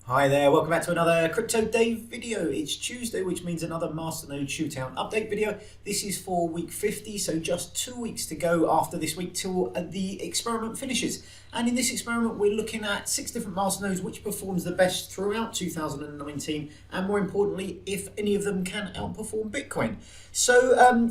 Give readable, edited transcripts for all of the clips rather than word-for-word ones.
Hi there, welcome back to another Crypto Dave video. It's Tuesday, which means another Masternode Shootout update video. This is for week 50, so just 2 weeks to go after this week till the experiment finishes. And in this experiment, we're looking at 6 different masternodes, which performs the best throughout 2019, and more importantly, if any of them can outperform Bitcoin. So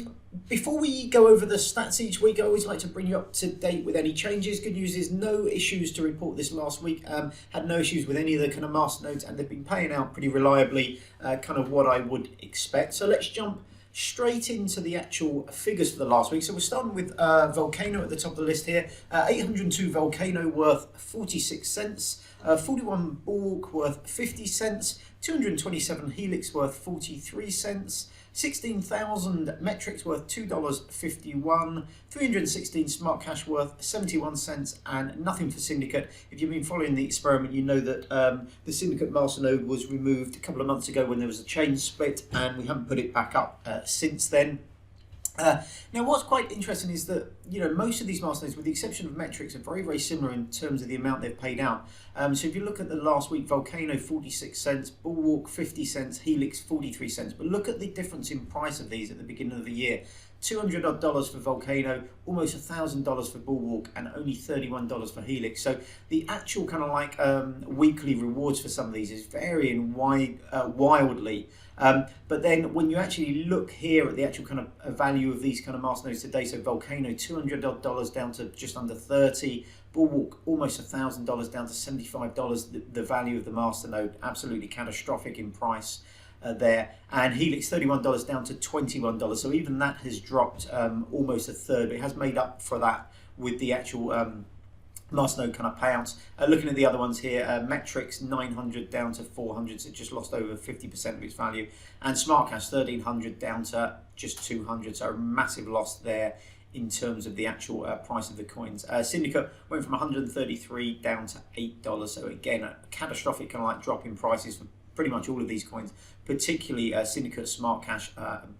before we go over the stats each week, I always like to bring you up to date with any changes. Good news is no issues to report this last week. Had no issues with any of the kind of masternodes, and they've been paying out pretty reliably, kind of what I would expect. So let's jump straight into the actual figures for the last week. So we're starting with Vulcano at the top of the list here. 802 Vulcano worth 46 cents. 41 Bulwark worth 50 cents. 227 Helix worth 43 cents. 16,000 Metrix worth $2.51, 316 Smartcash worth 71 cents, and nothing for Syndicate. If you've been following the experiment, you know that the Syndicate Masternode was removed a couple of months ago when there was a chain split, and we haven't put it back up since then. Now, what's quite interesting is that, you know, most of these masternodes, with the exception of Metrix, are very, very similar in terms of the amount they've paid out. So if you look at the last week, Vulcano 46 cents, Bulwark 50 cents, Helix 43 cents. But look at the difference in price of these at the beginning of the year. $200 odd for Vulcano, almost $1,000 for Bulwark, and only $31 for Helix. So the actual kind of like weekly rewards for some of these is varying wildly. But then when you actually look here at the actual kind of value of these kind of masternodes today, so Vulcano $200 odd down to just under 30, Bulwark almost $1,000 down to $75. The value of the masternode absolutely catastrophic in price there, and Helix $31 down to $21. So even that has dropped almost a third. But it has made up for that with the actual masternode kind of payouts. Looking at the other ones here, Metrix 900 down to 400, so it just lost over 50% of its value, and Smartcash 1300 down to just 200, so a massive loss there in terms of the actual price of the coins. Syndicate went from 133 down to $8, so again a catastrophic kind of like drop in prices for pretty much all of these coins, particularly Syndicate, Smartcash,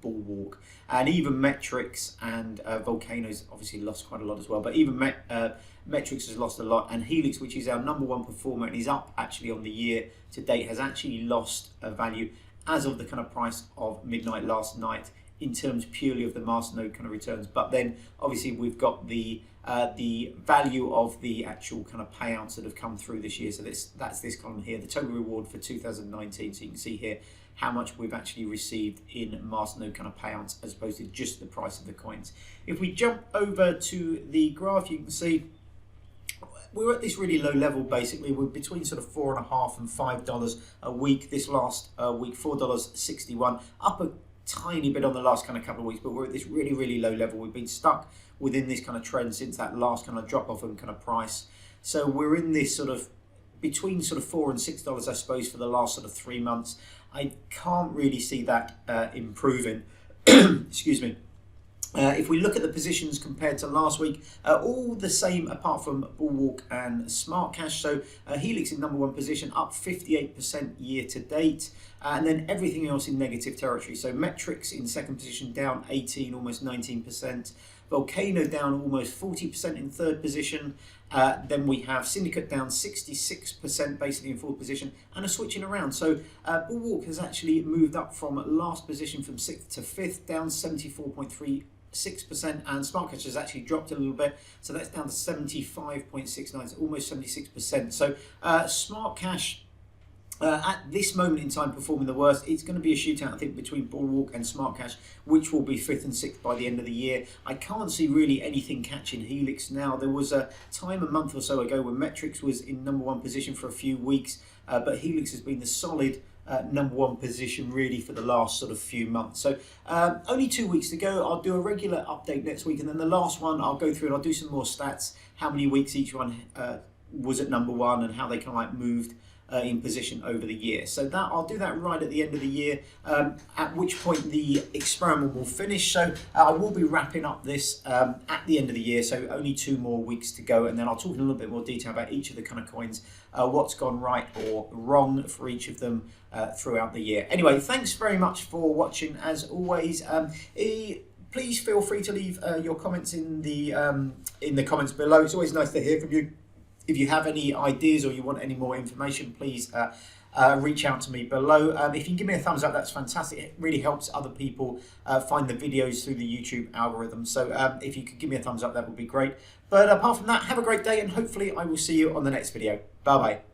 Bulwark, and even Metrix and Vulcano's obviously lost quite a lot as well. But even Metrix has lost a lot, and Helix, which is our #1 performer and is up actually on the year to date, has actually lost value as of the kind of price of midnight last night in terms purely of the masternode kind of returns. But then obviously we've got the value of the actual kind of payouts that have come through this year. So that's this column here, the total reward for 2019. So you can see here how much we've actually received in masternode kind of payouts as opposed to just the price of the coins. If we jump over to the graph, you can see we're at this really low level. Basically, we're between sort of $4.50 and $5 a week. This last week, $4.61, up a tiny bit on the last kind of couple of weeks, but we're at this really, really low level. We've been stuck within this kind of trend since that last kind of drop off in kind of price. So we're in this sort of between sort of $4 and $6, I suppose, for the last sort of 3 months. I can't really see that improving. Excuse me. If we look at the positions compared to last week, all the same apart from Bulwark and Smartcash. So Helix in #1 position, up 58% year to date, and then everything else in negative territory. So Metrix in second position, down 18, almost 19%. Vulcano down almost 40% in third position. Then we have Syndicate down 66% basically in fourth position, and a switching around. So Bulwark has actually moved up from last position from 6th to 5th, down 74.36%, and Smartcash has actually dropped a little bit, so that's down to 75.69, so almost 76%. So Smartcash at this moment in time performing the worst. It's going to be a shootout, I think, between Bulwark and Smartcash, which will be 5th and 6th by the end of the year. I can't see really anything catching Helix now. There was a time a month or so ago when Metrix was in #1 position for a few weeks, but Helix has been the solid #1 position really for the last sort of few months. So only 2 weeks to go. I'll do a regular update next week, and then the last one I'll go through and I'll do some more stats, how many weeks each one was at #1 and how they kind of like moved in position over the year. So that I'll do that right at the end of the year, at which point the experiment will finish. So I will be wrapping up this at the end of the year, so only 2 more weeks to go, and then I'll talk in a little bit more detail about each of the kind of coins, what's gone right or wrong for each of them throughout the year. Anyway, thanks very much for watching as always. Please feel free to leave your comments in the comments below. It's always nice to hear from you. If you have any ideas or you want any more information, please reach out to me below. If you can give me a thumbs up, that's fantastic. It really helps other people find the videos through the YouTube algorithm. So if you could give me a thumbs up, that would be great. But apart from that, have a great day, and hopefully I will see you on the next video. Bye bye.